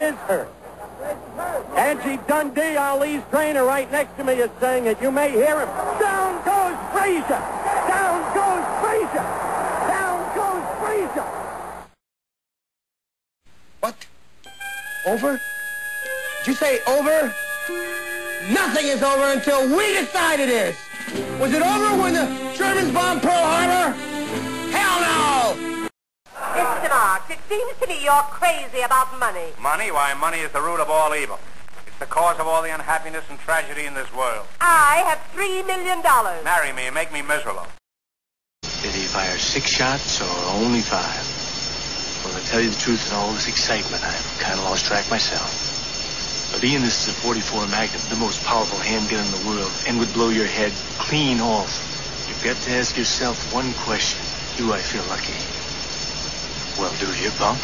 Is her. Angie Dundee, Ali's trainer, right next to me, is saying it. You may hear him. Down goes Frazier! Down goes Frazier! Down goes Frazier! What? Over? Did you say over? Nothing is over until we decide it is. Was it over when the Germans bombed Pearl Harbor? Hell no! Mr. Marks, it seems to me you're crazy about money. Money? Why, money is the root of all evil. It's the cause of all the unhappiness and tragedy in this world. I have $3 million. Marry me and make me miserable. Did he fire 6 shots or only 5? Well, to tell you the truth, in all this excitement, I've kind of lost track myself. But Ian, this is a .44 Magnum, the most powerful handgun in the world, and would blow your head clean off. You've got to ask yourself one question. Do I feel lucky? Well, do you, punk?